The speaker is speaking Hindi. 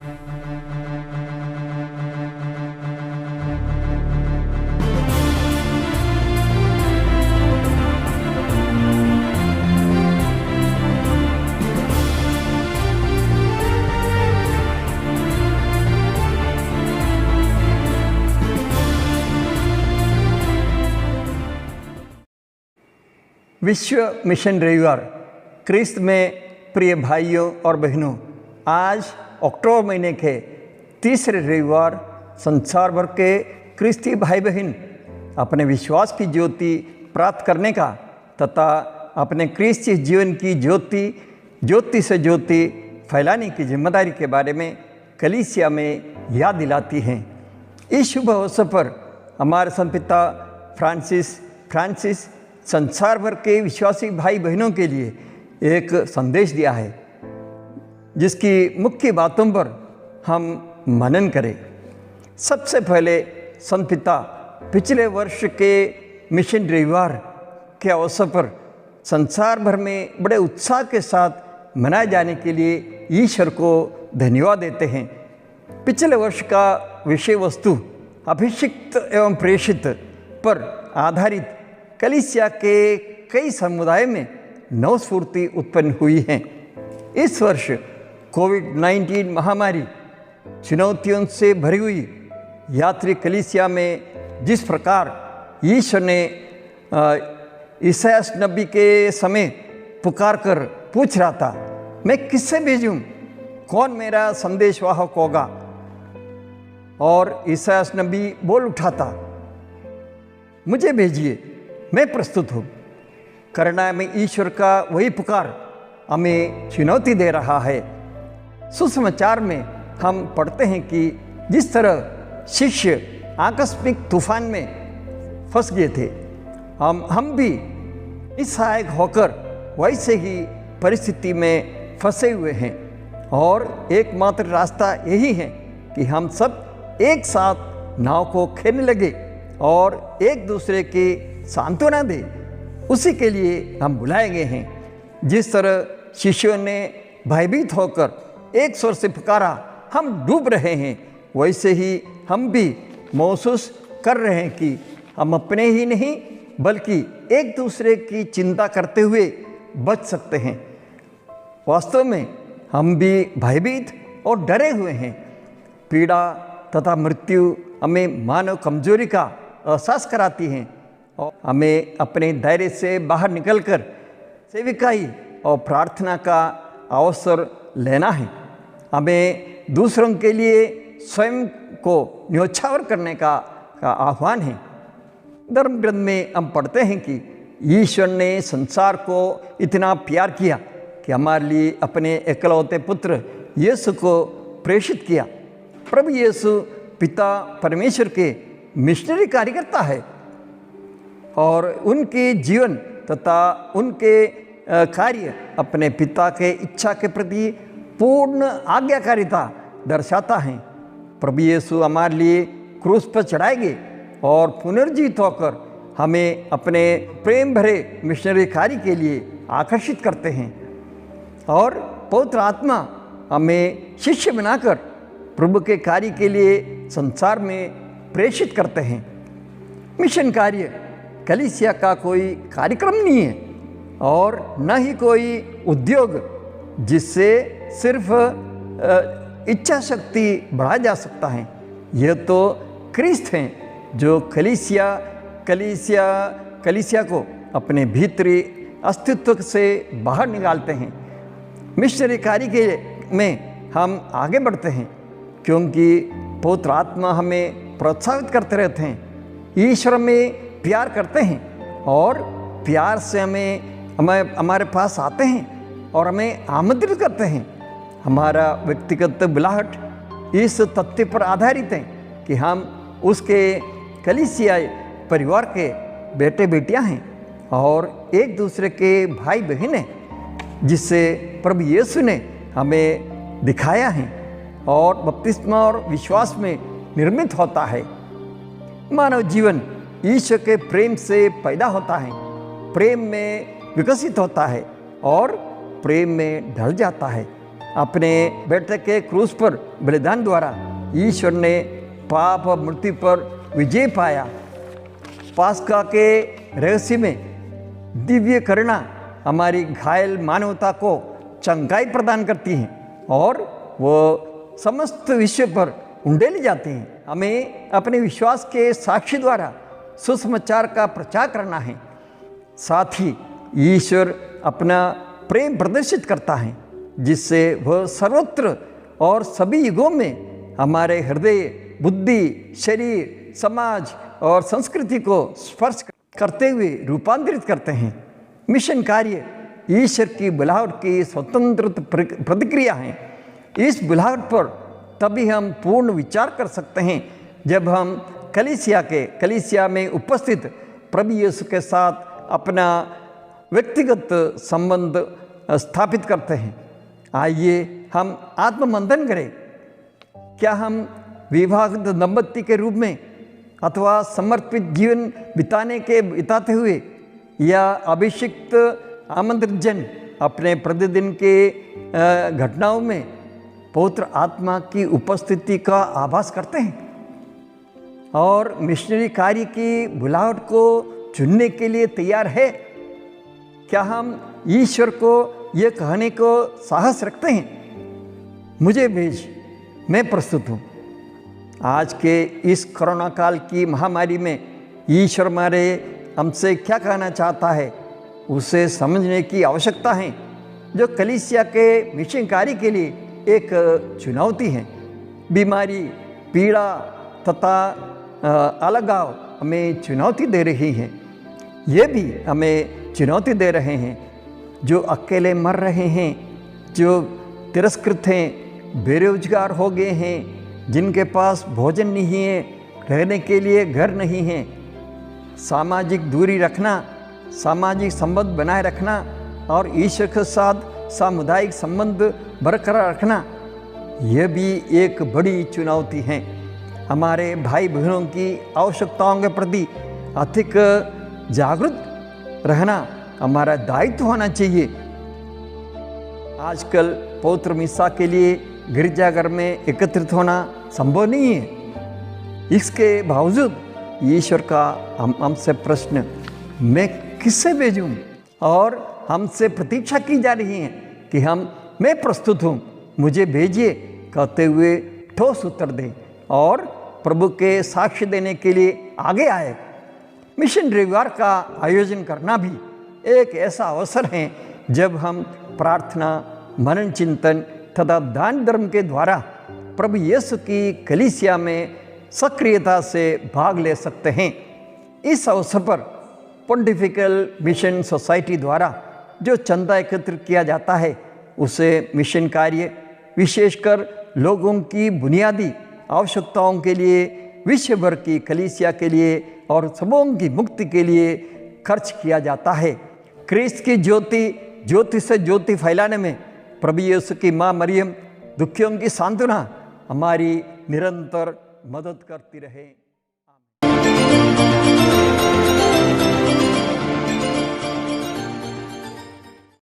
विश्व मिशन रविवार। क्रिस्त में प्रिय भाइयों और बहनों, आज अक्टूबर महीने के तीसरे रविवार संसार भर के क्रिस्ती भाई बहन अपने विश्वास की ज्योति प्राप्त करने का तथा अपने क्रिस्ती जीवन की ज्योति से ज्योति फैलाने की जिम्मेदारी के बारे में कलीसिया में याद दिलाती हैं। इस शुभ अवसर पर हमारे संपिता फ्रांसिस संसार भर के विश्वासी भाई बहनों के लिए एक संदेश दिया है, जिसकी मुख्य बातों पर हम मनन करें। सबसे पहले संत पिता पिछले वर्ष के मिशन रविवार के अवसर पर संसार भर में बड़े उत्साह के साथ मनाए जाने के लिए ईश्वर को धन्यवाद देते हैं। पिछले वर्ष का विषय वस्तु अभिषिक्त एवं प्रेषित पर आधारित कलीसिया के कई समुदाय में नवस्फूर्ति उत्पन्न हुई है। इस वर्ष कोविड-19 महामारी चुनौतियों से भरी हुई यात्री कलीसिया में जिस प्रकार ईश्वर ने ईसायास नबी के समय पुकार कर पूछ रहा था, मैं किससे भेजूं, कौन मेरा संदेशवाहक होगा, और ईसायास नबी बोल उठा था, मुझे भेजिए, मैं प्रस्तुत हूँ। करुणा में ईश्वर का वही पुकार हमें चुनौती दे रहा है। सुसमाचार में हम पढ़ते हैं कि जिस तरह शिष्य आकस्मिक तूफान में फंस गए थे, हम भी निसहायक होकर वैसे ही परिस्थिति में फंसे हुए हैं, और एकमात्र रास्ता यही है कि हम सब एक साथ नाव को खेलने लगे और एक दूसरे की सांत्वना दे। उसी के लिए हम बुलाए गए हैं। जिस तरह शिष्यों ने भयभीत होकर एक स्वर से पुकारा, हम डूब रहे हैं, वैसे ही हम भी महसूस कर रहे हैं कि हम अपने ही नहीं बल्कि एक दूसरे की चिंता करते हुए बच सकते हैं। वास्तव में हम भी भयभीत और डरे हुए हैं। पीड़ा तथा मृत्यु हमें मानव कमजोरी का एहसास कराती हैं और हमें अपने दायरे से बाहर निकलकर सेविकाई और प्रार्थना का अवसर लेना है। हमें दूसरों के लिए स्वयं को न्योछावर करने का आह्वान है। धर्म ग्रंथ में हम पढ़ते हैं कि ईश्वर ने संसार को इतना प्यार किया कि हमारे लिए अपने एकलौते पुत्र यीशु को प्रेषित किया। प्रभु यीशु पिता परमेश्वर के मिशनरी कार्यकर्ता है और उनके जीवन तथा उनके कार्य अपने पिता के इच्छा के प्रति पूर्ण आज्ञाकारिता दर्शाता है। प्रभु यीशु हमारे लिए क्रूस पर चढ़ाए गए और पुनर्जीवित होकर हमें अपने प्रेम भरे मिशनरी कार्य के लिए आकर्षित करते हैं, और पवित्र आत्मा हमें शिष्य बनाकर प्रभु के कार्य के लिए संसार में प्रेषित करते हैं। मिशन कार्य कलीसिया का कोई कार्यक्रम नहीं है और न ही कोई उद्योग जिससे सिर्फ इच्छा शक्ति बढ़ाया जा सकता है। यह तो क्रिस्त हैं जो कलीसिया को अपने भीतरी अस्तित्व से बाहर निकालते हैं। मिशनरी कार्य में हम आगे बढ़ते हैं क्योंकि पवित्र आत्मा हमें प्रोत्साहित करते रहते हैं। ईश्वर में प्यार करते हैं और प्यार से हमें हमारे पास आते हैं और हमें आमंत्रित करते हैं। हमारा व्यक्तिगत बुलाहट इस तथ्य पर आधारित है कि हम उसके कलीसियाई परिवार के बेटे बेटियां हैं और एक दूसरे के भाई बहन हैं, जिससे प्रभु यीशु ने हमें दिखाया है और बपतिस्मा और विश्वास में निर्मित होता है। मानव जीवन ईश्वर के प्रेम से पैदा होता है, प्रेम में विकसित होता है और प्रेम में ढल जाता है। अपने बेटे के क्रूस पर बलिदान द्वारा ईश्वर ने पाप और मृत्यु पर विजय पाया। पास्का के रहस्य में दिव्य करुणा हमारी घायल मानवता को चंगाई प्रदान करती है और वो समस्त विश्व पर उंडेली जाती हैं। हमें अपने विश्वास के साक्षी द्वारा सुसमाचार का प्रचार करना है। साथ ही ईश्वर अपना प्रेम प्रदर्शित करता है, जिससे वह सर्वत्र और सभी युगों में हमारे हृदय, बुद्धि, शरीर, समाज और संस्कृति को स्पर्श करते हुए रूपांतरित करते हैं। मिशन कार्य ईश्वर की बुलाहट की स्वतंत्र प्रतिक्रिया है। इस बुलाहट पर तभी हम पूर्ण विचार कर सकते हैं जब हम कलीसिया में उपस्थित प्रभु यीशु के साथ अपना व्यक्तिगत संबंध स्थापित करते हैं। आइए हम आत्ममंथन करें। क्या हम विवाहित दंपति के रूप में अथवा समर्पित जीवन बिताते हुए या अभिषिक्त आमंत्रित जन अपने प्रतिदिन के घटनाओं में पवित्र आत्मा की उपस्थिति का आभास करते हैं और मिशनरी कार्य की बुलाहट को चुनने के लिए तैयार है? क्या हम ईश्वर को ये कहने को साहस रखते हैं, मुझे भेज, मैं प्रस्तुत हूँ? आज के इस कोरोना काल की महामारी में ईश्वर हमारे हमसे क्या कहना चाहता है, उसे समझने की आवश्यकता है, जो कलीसिया के मिशन कार्य के लिए एक चुनौती है। बीमारी, पीड़ा तथा अलगाव हमें चुनौती दे रही हैं। ये भी हमें चुनौती दे रहे हैं जो अकेले मर रहे हैं, जो तिरस्कृत हैं, बेरोजगार हो गए हैं, जिनके पास भोजन नहीं है, रहने के लिए घर नहीं है। सामाजिक दूरी रखना, सामाजिक संबंध बनाए रखना और ईश्वर के साथ सामुदायिक संबंध बरकरार रखना, यह भी एक बड़ी चुनौती है। हमारे भाई बहनों की आवश्यकताओं के प्रति अधिक जागरूक रहना हमारा दायित्व होना चाहिए। आजकल पवित्र मिसा के लिए गिरजाघर में एकत्रित होना संभव नहीं है। इसके बावजूद ईश्वर का हमसे प्रश्न, मैं किससे भेजूं? और हमसे प्रतीक्षा की जा रही है कि मैं प्रस्तुत हूँ, मुझे भेजिए कहते हुए ठोस उत्तर दें और प्रभु के साक्ष्य देने के लिए आगे आए। मिशन रविवार का आयोजन करना भी एक ऐसा अवसर है जब हम प्रार्थना, मनन चिंतन तथा दान धर्म के द्वारा प्रभु यीशु की कलीसिया में सक्रियता से भाग ले सकते हैं। इस अवसर पर पोंटिफिकल मिशन सोसाइटी द्वारा जो चंदा एकत्र किया जाता है, उसे मिशन कार्य, विशेषकर लोगों की बुनियादी आवश्यकताओं के लिए, विश्व भर की कलीसिया के लिए और सबों की मुक्ति के लिए खर्च किया जाता है। क्रिस्त की ज्योति से ज्योति फैलाने में प्रभु यीशु की माँ मरियम दुखियों की सांत्वना हमारी निरंतर मदद करती रहे।